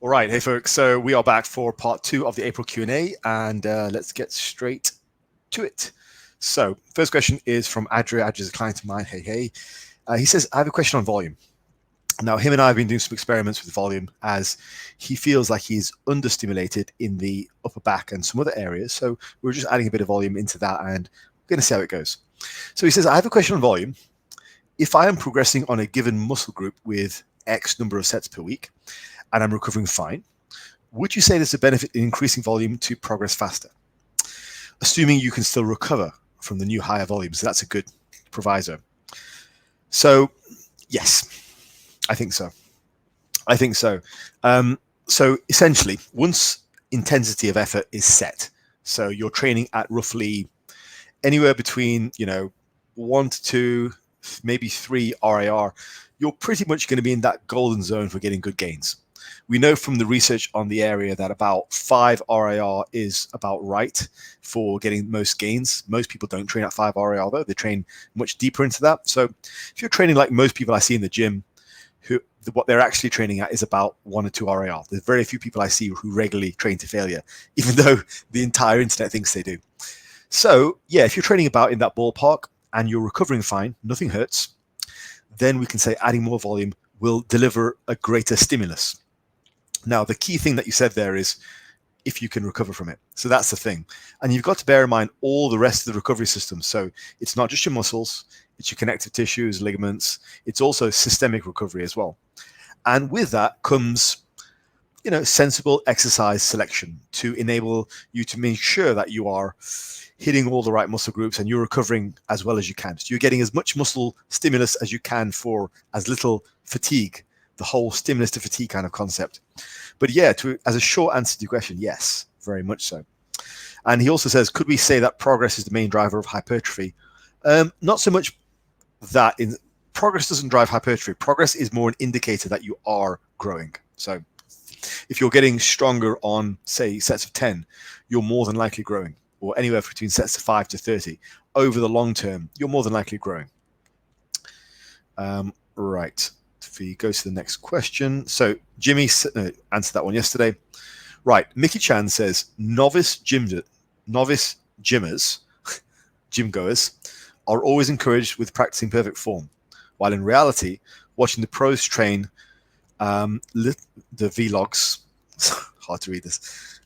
All right, hey folks. So we are back for part 2 of the April Q&A, and let's get straight to it. So first question is from Adria. Adria's a client of mine. Hey. He says, I have a question on volume. Now, him and I have been doing some experiments with volume as he feels like he's understimulated in the upper back and some other areas. So we're just adding a bit of volume into that, and we're going to see how it goes. So he says, I have a question on volume. If I am progressing on a given muscle group with X number of sets per week, and I'm recovering fine, would you say there's a benefit in increasing volume to progress faster? Assuming you can still recover from the new higher volumes, so that's a good proviso. So, yes, I think so. So essentially, once intensity of effort is set, so you're training at roughly anywhere between 1 to 2, maybe 3 RAR, you're pretty much going to be in that golden zone for getting good gains. We know from the research on the area that about 5 RAR is about right for getting most gains. Most people don't train at 5 RAR though. They train much deeper into that. So if you're training like most people I see in the gym, what they're actually training at is about 1 or 2 RAR. There's very few people I see who regularly train to failure, even though the entire internet thinks they do. So yeah, if you're training about in that ballpark and you're recovering fine, nothing hurts, then we can say adding more volume will deliver a greater stimulus. Now, the key thing that you said there is if you can recover from it. So that's the thing. And you've got to bear in mind all the rest of the recovery system. So it's not just your muscles, it's your connective tissues, ligaments. It's also systemic recovery as well. And with that comes, sensible exercise selection to enable you to make sure that you are hitting all the right muscle groups and you're recovering as well as you can. So you're getting as much muscle stimulus as you can for as little fatigue, the whole stimulus to fatigue kind of concept. But yeah, as a short answer to your question, yes, very much so. And he also says, could we say that progress is the main driver of hypertrophy? Not so much that. Progress doesn't drive hypertrophy. Progress is more an indicator that you are growing. So if you're getting stronger on, say, sets of 10, you're more than likely growing, or anywhere between sets of 5 to 30. Over the long term, you're more than likely growing. Right. If we go to the next question. So Jimmy answered that one yesterday. Right. Mickey Chan says, novice gymmers, gym goers, are always encouraged with practicing perfect form, while in reality, watching the pros train, the vlogs, hard to read this,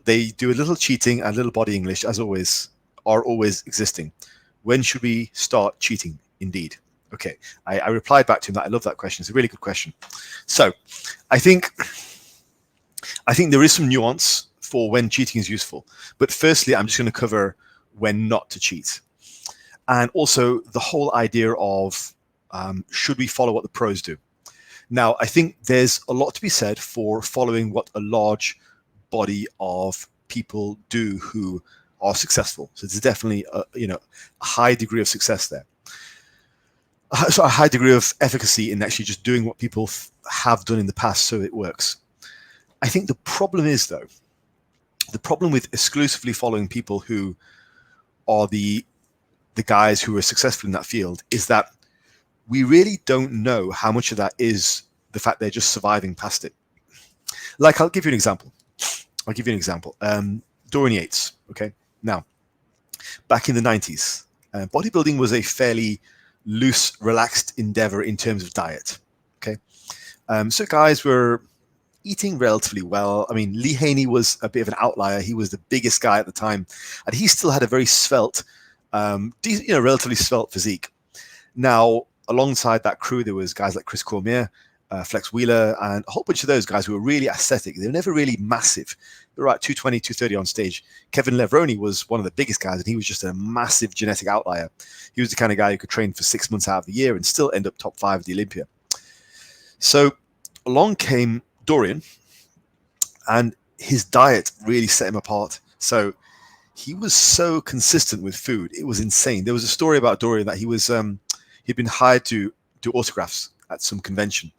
they do a little cheating and a little body English, as always, are always existing. When should we start cheating? Indeed. Okay, I replied back to him that I love that question. It's a really good question. So I think there is some nuance for when cheating is useful. But firstly, I'm just going to cover when not to cheat. And also the whole idea of should we follow what the pros do? Now, I think there's a lot to be said for following what a large body of people do who are successful. So there's definitely a high degree of success there. So a high degree of efficacy in actually just doing what people have done in the past so it works. I think the problem is, though, the problem with exclusively following people who are the guys who are successful in that field is that we really don't know how much of that is the fact they're just surviving past it. Like, I'll give you an example. Dorian Yates, okay? Now, back in the 90s, bodybuilding was a fairly loose, relaxed endeavor in terms of diet, okay? So guys were eating relatively well. I mean, Lee Haney was a bit of an outlier. He was the biggest guy at the time, and he still had a very svelte, relatively svelte physique. Now, alongside that crew, there was guys like Chris Cormier, Flex Wheeler, and a whole bunch of those guys who were really aesthetic. They were never really massive. They were at 220, 230 on stage. Kevin Levrone was one of the biggest guys, and he was just a massive genetic outlier. He was the kind of guy who could train for 6 months out of the year and still end up top 5 at the Olympia. So along came Dorian, and his diet really set him apart. So he was so consistent with food. It was insane. There was a story about Dorian that he'd been hired to do autographs at some convention,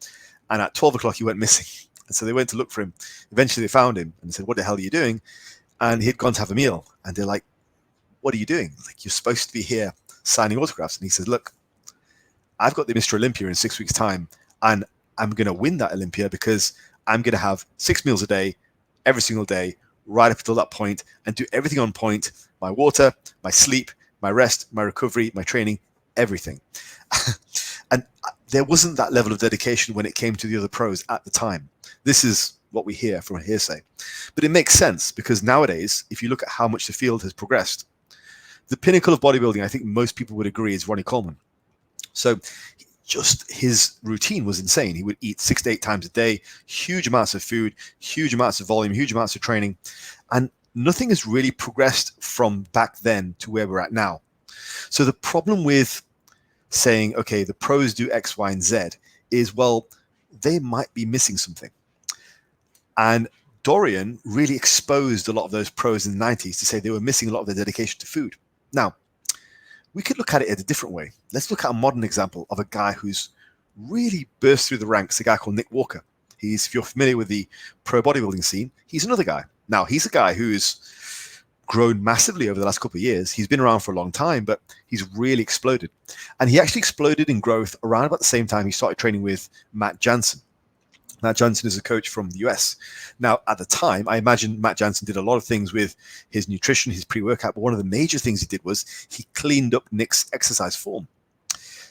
and at 12 o'clock he went missing. And so they went to look for him. Eventually they found him and they said, what the hell are you doing? And he'd gone to have a meal, and they're like, what are you doing? Like, you're supposed to be here signing autographs. And he said, look, I've got the Mr. Olympia in 6 weeks' time, and I'm going to win that Olympia because I'm going to have 6 meals a day, every single day, right up until that point, and do everything on point. My water, my sleep, my rest, my recovery, my training, everything. And there wasn't that level of dedication when it came to the other pros at the time. This is what we hear from hearsay. But it makes sense because nowadays, if you look at how much the field has progressed, the pinnacle of bodybuilding, I think most people would agree, is Ronnie Coleman. So just his routine was insane. He would eat 6 to 8 times a day, huge amounts of food, huge amounts of volume, huge amounts of training. And nothing has really progressed from back then to where we're at now. So the problem with saying, okay, the pros do X, Y, and Z is, well, they might be missing something. And Dorian really exposed a lot of those pros in the 90s to say they were missing a lot of their dedication to food. Now, we could look at it in a different way. Let's look at a modern example of a guy who's really burst through the ranks, a guy called Nick Walker. If you're familiar with the pro bodybuilding scene, he's another guy. Now, he's a guy who's grown massively over the last couple of years. He's been around for a long time, but he's really exploded. And he actually exploded in growth around about the same time he started training with Matt Jansen. Matt Jansen is a coach from the US. Now, at the time, I imagine Matt Jansen did a lot of things with his nutrition, his pre-workout, but one of the major things he did was he cleaned up Nick's exercise form.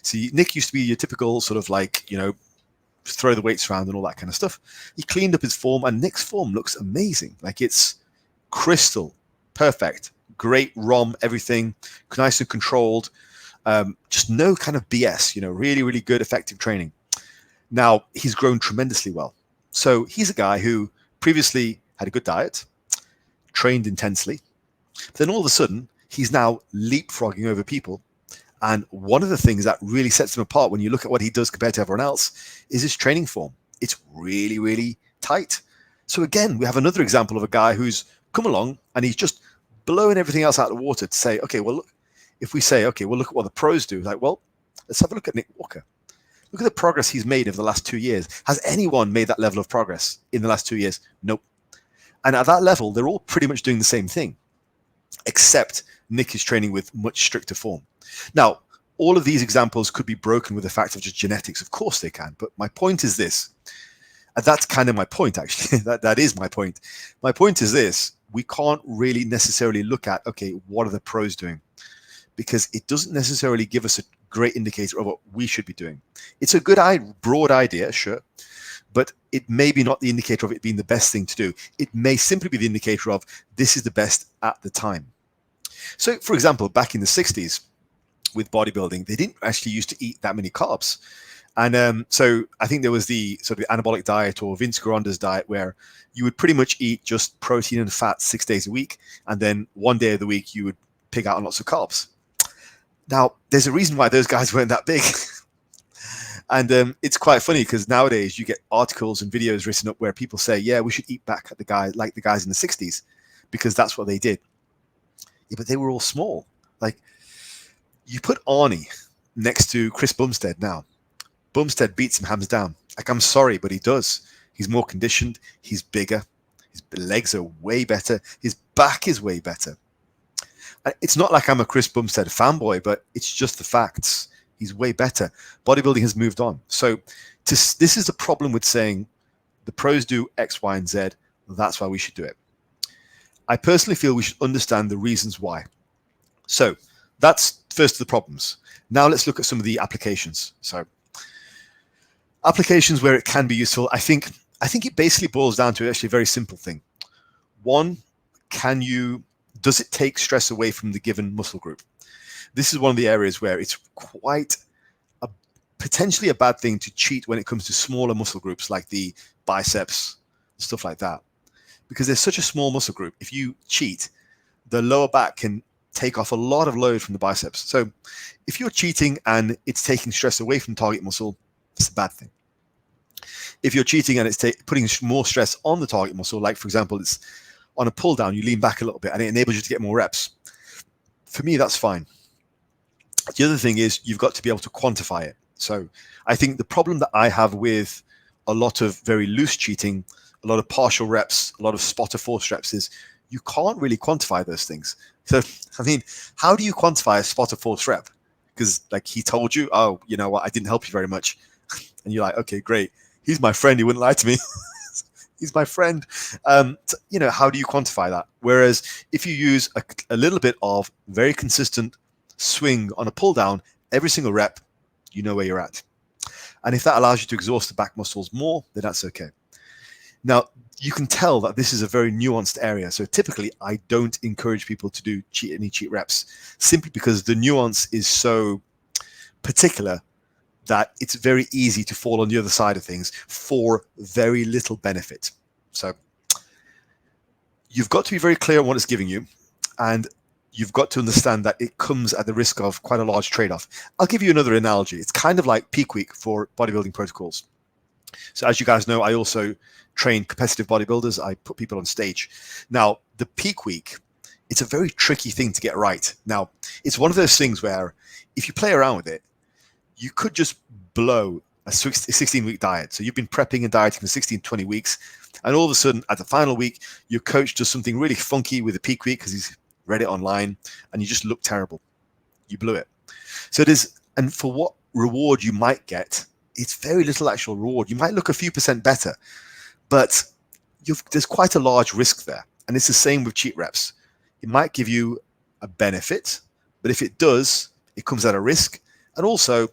See, Nick used to be your typical sort of like, throw the weights around and all that kind of stuff. He cleaned up his form, and Nick's form looks amazing. Like, it's crystal perfect, great ROM, everything nice and controlled, just no kind of BS, really, really good, effective training. Now, he's grown tremendously well. So he's a guy who previously had a good diet, trained intensely. Then all of a sudden, he's now leapfrogging over people. And one of the things that really sets him apart when you look at what he does compared to everyone else is his training form. It's really, really tight. So again, we have another example of a guy who's come along and he's just blowing everything else out of the water to say, okay, well, look, if we say, okay, well, look at what the pros do. Like, well, let's have a look at Nick Walker. Look at the progress he's made over the last 2 years. Has anyone made that level of progress in the last 2 years? Nope. And at that level, they're all pretty much doing the same thing, except Nick is training with much stricter form. Now, all of these examples could be broken with the fact of just genetics. Of course they can. But my point is this. And that's kind of my point, actually. that is my point. My point is this. We can't really necessarily look at, okay, what are the pros doing? Because it doesn't necessarily give us a great indicator of what we should be doing. It's a good broad idea, sure, but it may be not the indicator of it being the best thing to do. It may simply be the indicator of this is the best at the time. So, for example, back in the 60s with bodybuilding, they didn't actually used to eat that many carbs. And so I think there was the sort of anabolic diet or Vince Gironda's diet where you would pretty much eat just protein and fat 6 days a week. And then one day of the week, you would pig out on lots of carbs. Now, there's a reason why those guys weren't that big. And it's quite funny because nowadays you get articles and videos written up where people say, yeah, we should eat back at the guys like the guys in the 60s because that's what they did. Yeah, but they were all small. Like, you put Arnie next to Chris Bumstead now. Bumstead beats him hands down. Like, I'm sorry, but he does. He's more conditioned. He's bigger. His legs are way better. His back is way better. It's not like I'm a Chris Bumstead fanboy, but it's just the facts. He's way better. Bodybuilding has moved on. So this is the problem with saying the pros do X, Y, and Z. That's why we should do it. I personally feel we should understand the reasons why. So that's first of the problems. Now let's look at some of the applications. So applications where it can be useful. I think it basically boils down to actually a very simple thing. One, does it take stress away from the given muscle group? This is one of the areas where it's quite potentially a bad thing to cheat when it comes to smaller muscle groups like the biceps, stuff like that. Because there's such a small muscle group. If you cheat, the lower back can take off a lot of load from the biceps. So if you're cheating and it's taking stress away from target muscle, it's a bad thing. If you're cheating and it's putting more stress on the target muscle, like for example, it's on a pull down, you lean back a little bit and it enables you to get more reps. For me, that's fine. The other thing is you've got to be able to quantify it. So I think the problem that I have with a lot of very loose cheating, a lot of partial reps, a lot of spotter force reps is you can't really quantify those things. So, I mean, how do you quantify a spotter force rep? Because like he told you, oh, you know what, I didn't help you very much. And you're like, okay, great. He's my friend. He wouldn't lie to me. He's my friend. How do you quantify that? Whereas if you use a little bit of very consistent swing on a pull down every single rep, you know where you're at. And if that allows you to exhaust the back muscles more, then that's okay. Now, you can tell that this is a very nuanced area. So typically, I don't encourage people to do any cheat reps simply because the nuance is so particular that it's very easy to fall on the other side of things for very little benefit. So you've got to be very clear on what it's giving you, and you've got to understand that it comes at the risk of quite a large trade-off. I'll give you another analogy. It's kind of like peak week for bodybuilding protocols. So as you guys know, I also train competitive bodybuilders. I put people on stage. Now, the peak week, it's a very tricky thing to get right. Now, it's one of those things where if you play around with it, you could just blow a 16-week diet. So you've been prepping and dieting for 16, 20 weeks, and all of a sudden, at the final week, your coach does something really funky with the peak week because he's read it online, and you just look terrible. You blew it. So and for what reward you might get, it's very little actual reward. You might look a few percent better, but there's quite a large risk there. And it's the same with cheat reps. It might give you a benefit, but if it does, it comes at a risk. And also,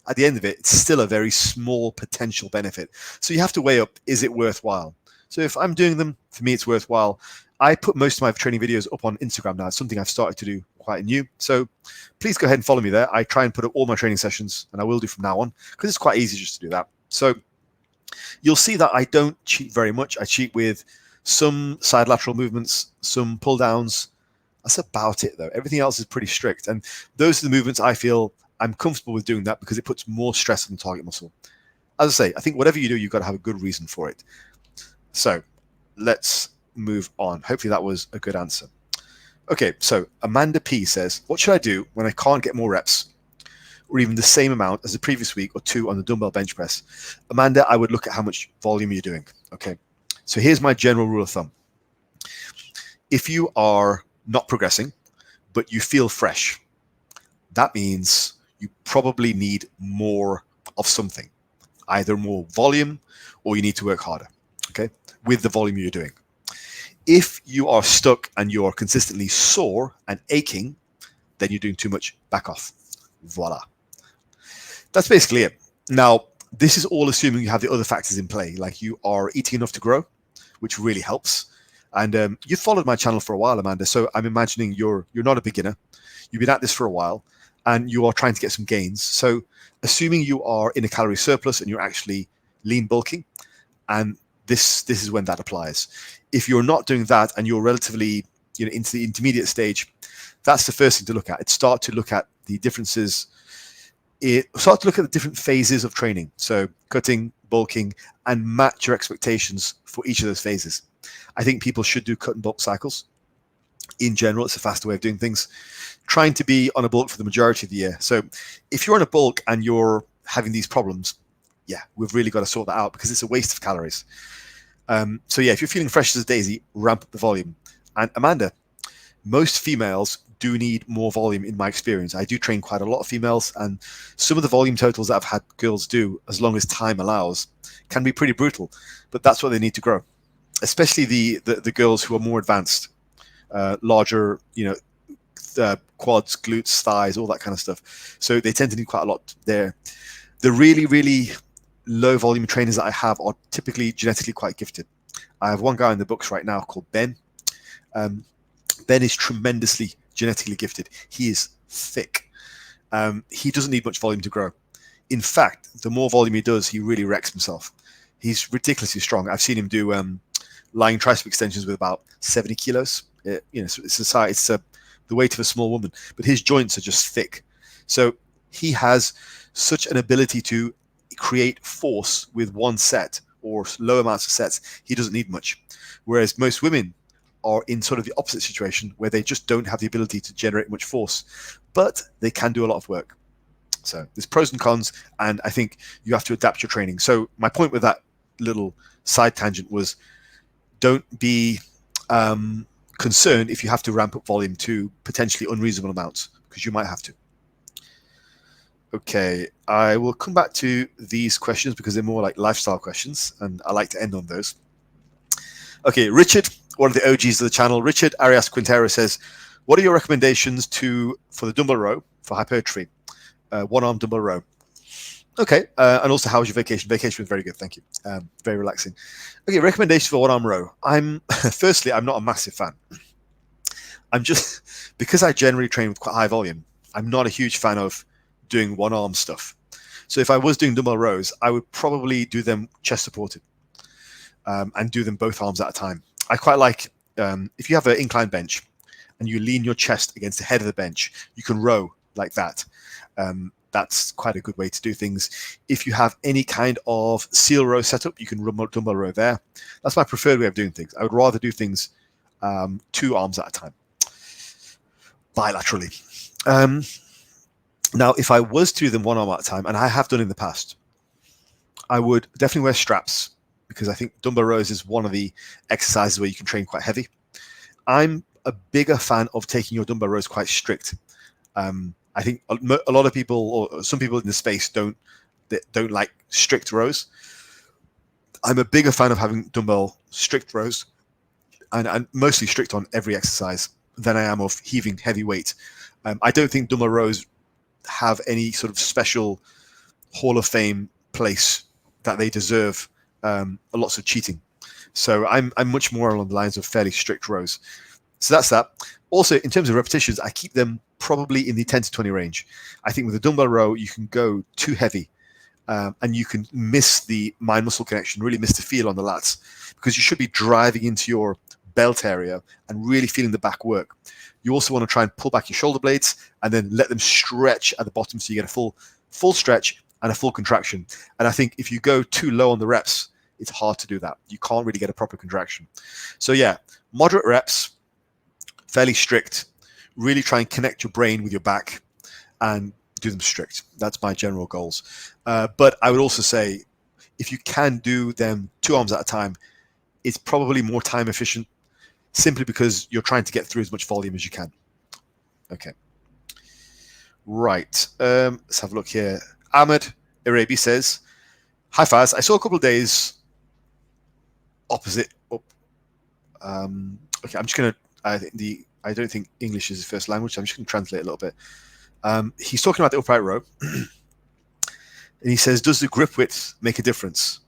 at the end of it, it's still a very small potential benefit. So you have to weigh up, is it worthwhile? So if I'm doing them, for me, it's worthwhile. I put most of my training videos up on Instagram now. It's something I've started to do quite new. So please go ahead and follow me there. I try and put up all my training sessions, and I will do from now on, because it's quite easy just to do that. So you'll see that I don't cheat very much. I cheat with some side lateral movements, some pull downs. That's about it, though. Everything else is pretty strict. And those are the movements I feel I'm comfortable with doing that because it puts more stress on the target muscle. As I say, I think whatever you do, you've got to have a good reason for it. So let's move on. Hopefully that was a good answer. Okay, so Amanda P says, what should I do when I can't get more reps or even the same amount as the previous week or two on the dumbbell bench press? Amanda, I would look at how much volume you're doing. Okay, so here's my general rule of thumb. If you are not progressing, but you feel fresh, that means you probably need more of something, either more volume or you need to work harder, okay, with the volume you're doing. If you are stuck and you're consistently sore and aching, then you're doing too much. Back off. Voila. That's basically it. Now, this is all assuming you have the other factors in play, like you are eating enough to grow, which really helps. And you've followed my channel for a while, Amanda, so I'm imagining you're not a beginner. You've been at this for a while, and you are trying to get some gains. So assuming you are in a calorie surplus and you're actually lean bulking, and this is when that applies. If you're not doing that and you're relatively into the intermediate stage, that's the first thing to look at. Start to look at the differences. Start to look at the different phases of training. So cutting, bulking, and match your expectations for each of those phases. I think people should do cut and bulk cycles. In general, it's a faster way of doing things. Trying to be on a bulk for the majority of the year. So if you're on a bulk and you're having these problems, yeah, we've really got to sort that out because it's a waste of calories. So yeah, if you're feeling fresh as a daisy, ramp up the volume. And Amanda, most females do need more volume in my experience. I do train quite a lot of females, and some of the volume totals that I've had girls do, as long as time allows, can be pretty brutal. But that's what they need to grow, especially the girls who are more advanced, larger, quads, glutes, thighs, all that kind of stuff. So they tend to need quite a lot there. The really, really low volume trainers that I have are typically genetically quite gifted. I have one guy in the books right now called Ben. Ben is tremendously genetically gifted. He is thick. He doesn't need much volume to grow. In fact, the more volume he does, he really wrecks himself. He's ridiculously strong. I've seen him do lying tricep extensions with about 70 kilos. It's the weight of a small woman, but his joints are just thick. So he has such an ability to create force with one set or low amounts of sets. He doesn't need much. Whereas most women are in sort of the opposite situation where they just don't have the ability to generate much force, but they can do a lot of work. So there's pros and cons, and I think you have to adapt your training. So my point with that little side tangent was, don't be concerned if you have to ramp up volume to potentially unreasonable amounts, because you might have to. Okay, I will come back to these questions because they're more like lifestyle questions, and I like to end on those. Okay, Richard, one of the OGs of the channel, Richard Arias Quintero says, what are your recommendations for the dumbbell row for hypertrophy? One-arm dumbbell row. Okay, and also, how was your vacation? Vacation was very good, thank you. Very relaxing. Okay, recommendations for one-arm row. Firstly, I'm not a massive fan. I'm just, because I generally train with quite high volume, I'm not a huge fan of doing one-arm stuff. So if I was doing dumbbell rows, I would probably do them chest supported, and do them both arms at a time. I quite like, if you have an incline bench and you lean your chest against the head of the bench, you can row like that. That's quite a good way to do things. If you have any kind of seal row setup, you can dumbbell row there. That's my preferred way of doing things. I would rather do things two arms at a time, bilaterally. Now, if I was to do them one arm at a time, and I have done in the past, I would definitely wear straps, because I think dumbbell rows is one of the exercises where you can train quite heavy. I'm a bigger fan of taking your dumbbell rows quite strict. I think a lot of people, or some people in the space, don't like strict rows. I'm a bigger fan of having dumbbell strict rows, and mostly strict on every exercise, than I am of heaving heavy weight. I don't think dumbbell rows have any sort of special Hall of Fame place that they deserve. Lots of cheating. So I'm much more along the lines of fairly strict rows. So that's that. Also, in terms of repetitions, I keep them probably in the 10 to 20 range. I think with a dumbbell row, you can go too heavy, and you can miss the mind-muscle connection, really miss the feel on the lats, because you should be driving into your belt area and really feeling the back work. You also want to try and pull back your shoulder blades and then let them stretch at the bottom, so you get a full stretch and a full contraction. And I think if you go too low on the reps, it's hard to do that. You can't really get a proper contraction. So yeah, moderate reps, fairly strict, really try and connect your brain with your back and do them strict. That's my general goals. But I would also say, if you can do them two arms at a time, it's probably more time efficient, simply because you're trying to get through as much volume as you can. Okay. Right. Let's have a look here. Ahmed Arabi says, hi Faz, I saw a couple of days opposite up. Okay, I'm just going to, I don't think English is his first language, so I'm just going to translate a little bit. He's talking about the upright row, and he says, does the grip width make a difference?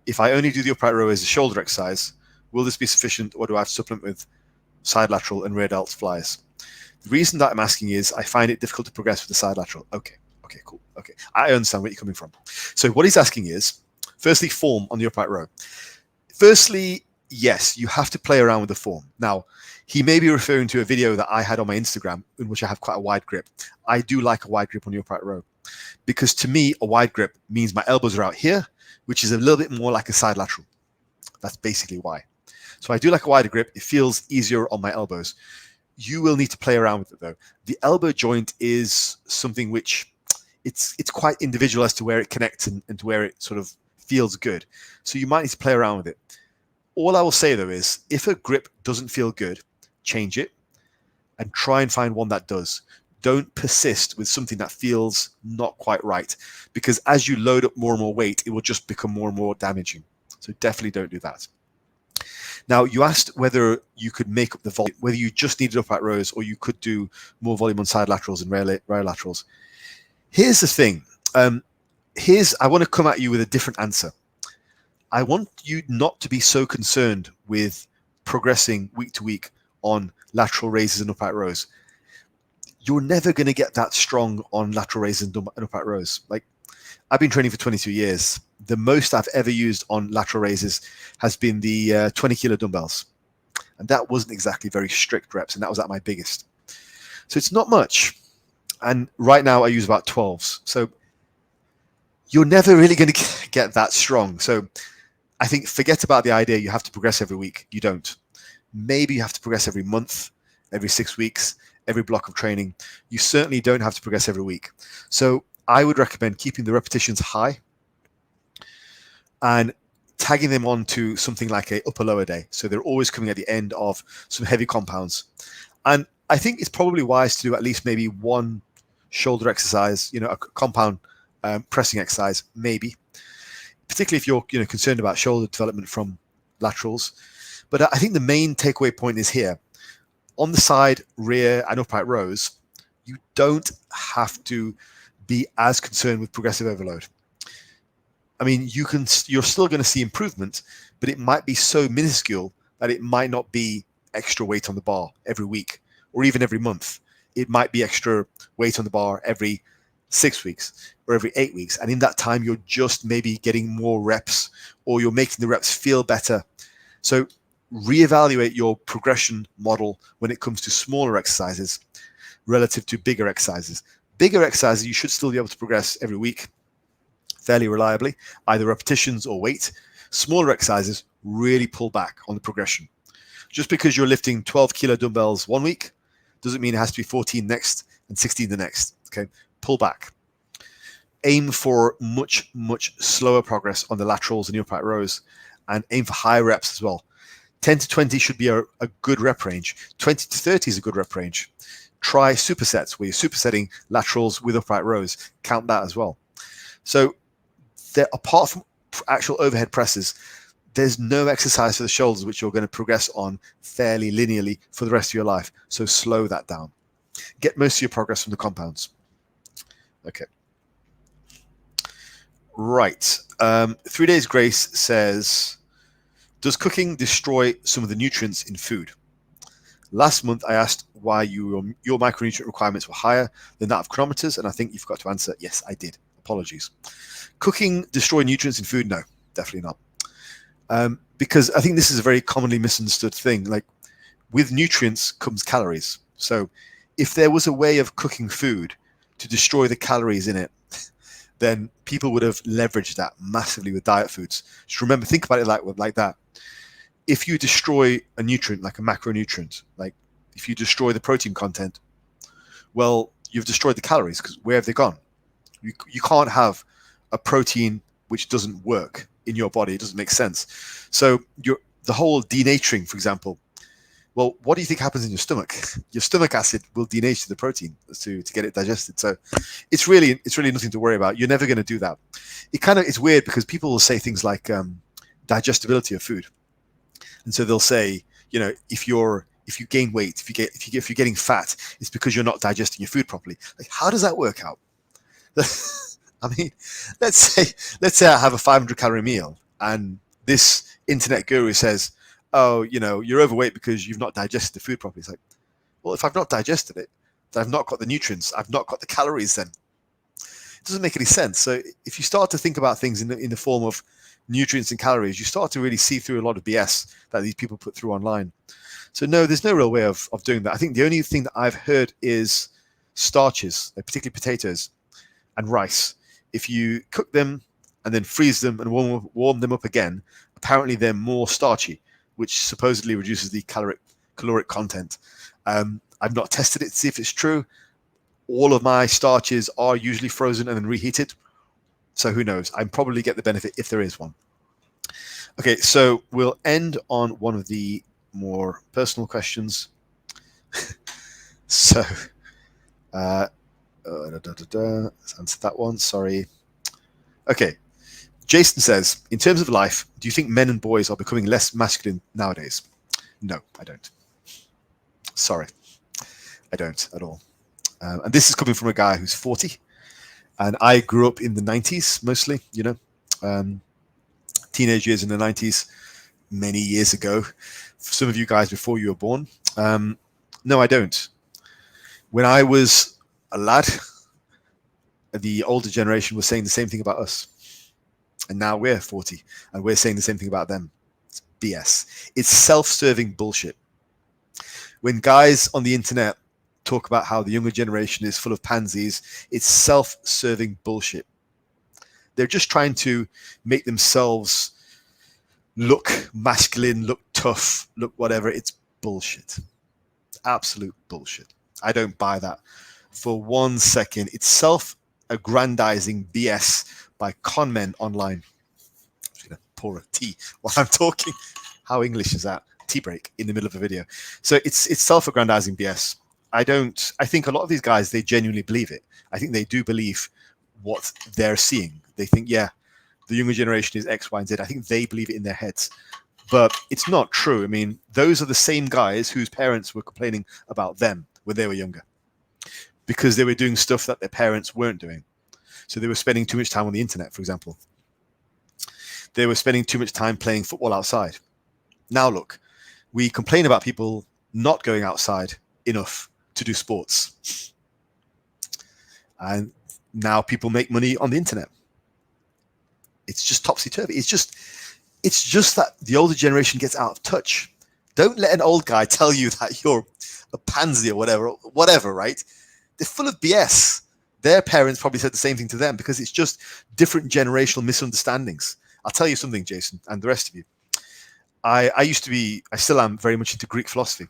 If I only do the upright row as a shoulder exercise, will this be sufficient, or do I have to supplement with side lateral and rear delt flies? The reason that I'm asking is I find it difficult to progress with the side lateral. Okay, cool. Okay, I understand where you're coming from. So what he's asking is, firstly, form on the upright row. Firstly, yes, you have to play around with the form. Now, he may be referring to a video that I had on my Instagram in which I have quite a wide grip. I do like a wide grip on the upright row, because to me, a wide grip means my elbows are out here, which is a little bit more like a side lateral. That's basically why. So I do like a wider grip. It feels easier on my elbows. You will need to play around with it though. The elbow joint is something which it's quite individual as to where it connects and to where it sort of feels good. So you might need to play around with it. All I will say though is, if a grip doesn't feel good, change it and try and find one that does. Don't persist with something that feels not quite right, because as you load up more and more weight, it will just become more and more damaging. So definitely don't do that. Now, you asked whether you could make up the volume, whether you just needed upright rows or you could do more volume on side laterals and rear laterals. Here's the thing. I want to come at you with a different answer. I want you not to be so concerned with progressing week to week on lateral raises and upright rows. You're never going to get that strong on lateral raises and upright rows. Like, I've been training for 22 years. The most I've ever used on lateral raises has been the 20 kilo dumbbells. And that wasn't exactly very strict reps, and that was at my biggest. So it's not much. And right now I use about 12s. So you're never really going to get that strong. So I think forget about the idea you have to progress every week. You don't. Maybe you have to progress every month, every 6 weeks, every block of training. You certainly don't have to progress every week. So I would recommend keeping the repetitions high and tagging them onto something like a upper lower day. So they're always coming at the end of some heavy compounds. And I think it's probably wise to do at least maybe one shoulder exercise, a compound pressing exercise, maybe, particularly if you're concerned about shoulder development from laterals. But I think the main takeaway point is here. On the side, rear, and upright rows, you don't have to be as concerned with progressive overload. I mean, you're still going to see improvement, but it might be so minuscule that it might not be extra weight on the bar every week or even every month. It might be extra weight on the bar every 6 weeks or every 8 weeks. And in that time, you're just maybe getting more reps, or you're making the reps feel better. So reevaluate your progression model when it comes to smaller exercises relative to bigger exercises. Bigger exercises, you should still be able to progress every week fairly reliably, either repetitions or weight. Smaller exercises, really pull back on the progression. Just because you're lifting 12 kilo dumbbells one week doesn't mean it has to be 14 next and 16 the next. Okay, pull back. Aim for much, much slower progress on the laterals and the upright rows, and aim for high reps as well. 10 to 20 should be a good rep range. 20 to 30 is a good rep range. Try supersets where you're supersetting laterals with upright rows. Count that as well. So apart from actual overhead presses, there's no exercise for the shoulders which you're going to progress on fairly linearly for the rest of your life. So slow that down. Get most of your progress from the compounds. Okay. Right. 3 Days Grace says, does cooking destroy some of the nutrients in food? Last month, I asked why your micronutrient requirements were higher than that of chronometers, and I think you forgot to answer. Yes, I did. Apologies. Cooking destroy nutrients in food? No, definitely not. Because I think this is a very commonly misunderstood thing. Like, with nutrients comes calories. So if there was a way of cooking food to destroy the calories in it, then people would have leveraged that massively with diet foods. Just remember, think about it like that. If you destroy a nutrient, like a macronutrient, like if you destroy the protein content, well, you've destroyed the calories, because where have they gone? You can't have a protein which doesn't work in your body. It doesn't make sense. So the whole denaturing, for example, well, what do you think happens in your stomach? Your stomach acid will denature the protein to get it digested. So it's really nothing to worry about. You're never going to do that. It's weird because people will say things like digestibility of food, and so they'll say, if you gain weight, if you're getting fat, it's because you're not digesting your food properly. Like, how does that work out? I mean, let's say I have a 500 calorie meal, and this internet guru says, oh, you're overweight because you've not digested the food properly. It's like, well, if I've not digested it, then I've not got the nutrients, I've not got the calories, then it doesn't make any sense. So if you start to think about things in the form of nutrients and calories, you start to really see through a lot of BS that these people put through online. So no, there's no real way of doing that. I think the only thing that I've heard is starches, particularly potatoes and rice. If you cook them and then freeze them and warm them up again, apparently they're more starchy, which supposedly reduces the caloric content. I've not tested it to see if it's true. All of my starches are usually frozen and then reheated. So who knows? I'd probably get the benefit if there is one. Okay, so we'll end on one of the more personal questions. So, let's answer that one. Sorry. Okay. Jason says, in terms of life, do you think men and boys are becoming less masculine nowadays? No, I don't. Sorry. I don't at all. And this is coming from a guy who's 40. And I grew up in the 90s, mostly, teenage years in the 90s, many years ago. For some of you guys before you were born. No, I don't. When I was a lad, the older generation was saying the same thing about us. And now we're 40 and we're saying the same thing about them. It's BS. It's self-serving bullshit. When guys on the internet talk about how the younger generation is full of pansies, it's self-serving bullshit. They're just trying to make themselves look masculine, look tough, look whatever. It's bullshit. Absolute bullshit. I don't buy that for 1 second. It's self-aggrandizing BS by con men online. I'm just going to pour a tea while I'm talking. How English is that? Tea break in the middle of a video. So it's self-aggrandizing BS. I think a lot of these guys, they genuinely believe it. I think they do believe what they're seeing. They think, yeah, the younger generation is X, Y, and Z. I think they believe it in their heads. But it's not true. I mean, those are the same guys whose parents were complaining about them when they were younger, because they were doing stuff that their parents weren't doing. So they were spending too much time on the internet, for example. They were spending too much time playing football outside. Now look, we complain about people not going outside enough to do sports. And now people make money on the internet. It's just topsy-turvy. It's just that the older generation gets out of touch. Don't let an old guy tell you that you're a pansy or whatever, right? They're full of BS. Their parents probably said the same thing to them, because it's just different generational misunderstandings. I'll tell you something, Jason, and the rest of you. I still am very much into Greek philosophy.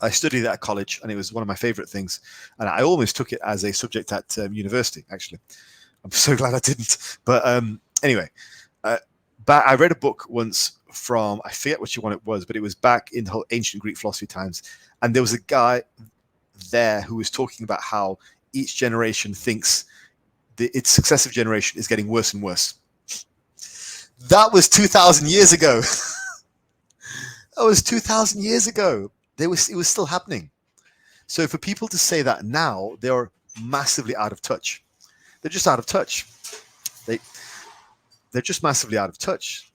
I studied that at college, and it was one of my favorite things. And I almost took it as a subject at university, actually. I'm so glad I didn't. But anyway, but I read a book once from, I forget which one it was, but it was back in the whole ancient Greek philosophy times. And there was a guy there who was talking about how each generation thinks its successive generation is getting worse and worse. That was 2,000 years ago. That was 2,000 years ago. It was still happening. So for people to say that now, they are massively out of touch. They're just out of touch. They're just massively out of touch.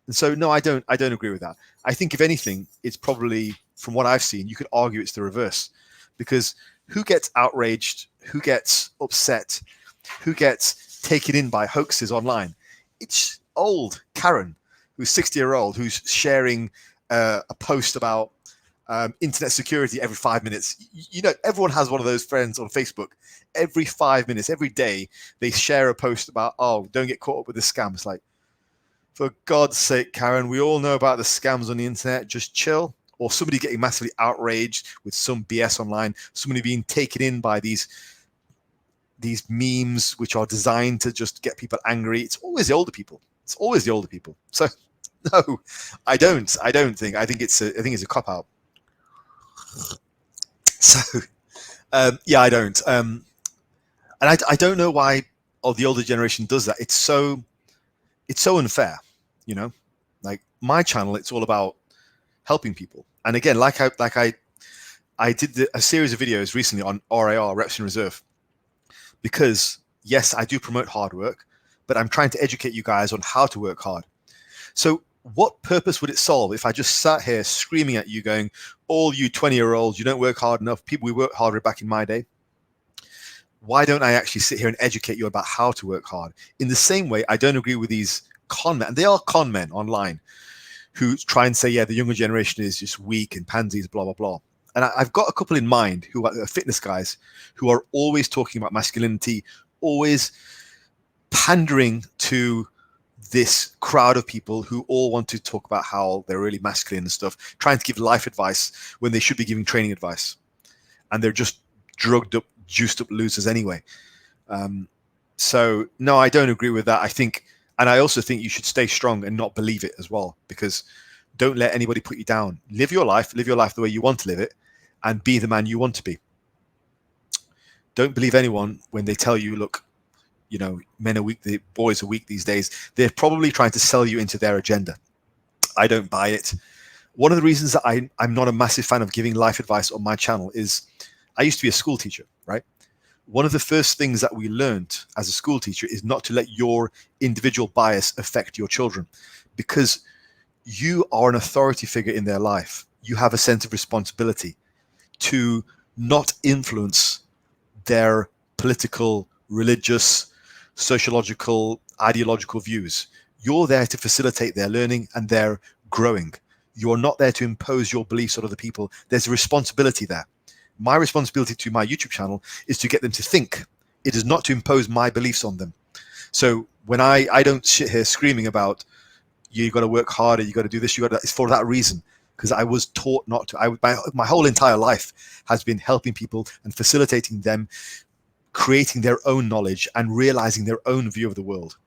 And so, no, I don't agree with that. I think, if anything, it's probably, from what I've seen, you could argue it's the reverse. Because who gets outraged, who gets upset, who gets taken in by hoaxes online? It's old Karen, who's 60-year-old, who's sharing a post about internet security every 5 minutes. You know, everyone has one of those friends on Facebook. Every 5 minutes, every day, they share a post about, oh, don't get caught up with the scam. It's like, for God's sake, Karen, we all know about the scams on the internet. Just chill. Or somebody getting massively outraged with some BS online. Somebody being taken in by these memes which are designed to just get people angry. It's always the older people. It's always the older people. So, no, I don't think. I think it's a cop out. So, yeah, I don't. And I don't know why the older generation does that. It's so unfair, you know. Like my channel, it's all about helping people. And again, like I did a series of videos recently on RAR, reps in reserve, because yes, I do promote hard work, but I'm trying to educate you guys on how to work hard. So what purpose would it solve if I just sat here screaming at you going, all you 20-year-olds, you don't work hard enough. People, we worked harder back in my day. Why don't I actually sit here and educate you about how to work hard? In the same way, I don't agree with these con men, and they are con men online, who try and say, yeah, the younger generation is just weak and pansies, blah, blah, blah. And I've got a couple in mind who are fitness guys who are always talking about masculinity, always pandering to this crowd of people who all want to talk about how they're really masculine and stuff, trying to give life advice when they should be giving training advice. And they're just drugged up, juiced up losers anyway. So no, I don't agree with that. I think, and I also think you should stay strong and not believe it as well, because don't let anybody put you down. Live your life the way you want to live it, and be the man you want to be. Don't believe anyone when they tell you, look, you know, men are weak, the boys are weak these days. They're probably trying to sell you into their agenda. I don't buy it. One of the reasons that I'm not a massive fan of giving life advice on my channel is I used to be a school teacher, right? One of the first things that we learned as a school teacher is not to let your individual bias affect your children, because you are an authority figure in their life. You have a sense of responsibility to not influence their political, religious, sociological, ideological views. You're there to facilitate their learning and their growing. You're not there to impose your beliefs on other people. There's a responsibility there. My responsibility to my YouTube channel is to get them to think. It is not to impose my beliefs on them. So when I don't sit here screaming about, you got to work harder, you got to do this, you got to, it's for that reason, because I was taught not to. My whole entire life has been helping people and facilitating them, creating their own knowledge and realizing their own view of the world.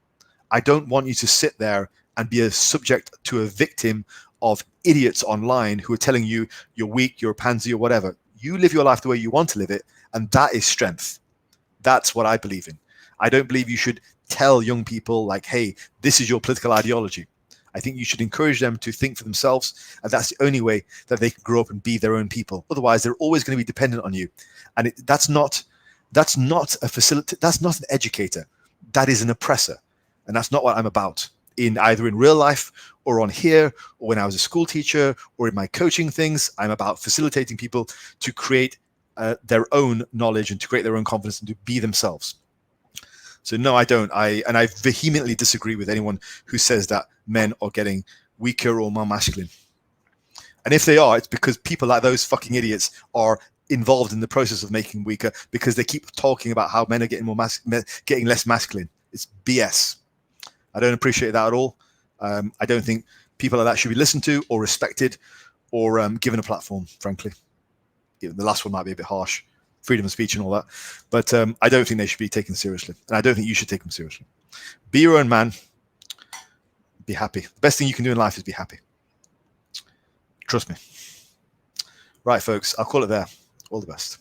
I don't want you to sit there and be a subject to a victim of idiots online who are telling you you're weak, you're a pansy, or whatever. You live your life the way you want to live it, and that is strength. That's what I believe in. I don't believe you should tell young people like, hey, this is your political ideology. I think you should encourage them to think for themselves, and that's the only way that they can grow up and be their own people. Otherwise, they're always going to be dependent on you, and that's not a facilitator. That's not an educator. That is an oppressor, and that's not what I'm about. Either in real life or on here, or when I was a school teacher, or in my coaching things, I'm about facilitating people to create their own knowledge and to create their own confidence and to be themselves. So no, I don't. I vehemently disagree with anyone who says that men are getting weaker or more masculine. And if they are, it's because people like those fucking idiots are involved in the process of making weaker, because they keep talking about how men are getting getting less masculine. It's BS. I don't appreciate that at all. I don't think people like that should be listened to or respected or given a platform, frankly. The last one might be a bit harsh, freedom of speech and all that, but I don't think they should be taken seriously, and I don't think you should take them seriously. Be your own man. Be happy. The best thing you can do in life is be happy. Trust me. Right, folks, I'll call it there. All the best.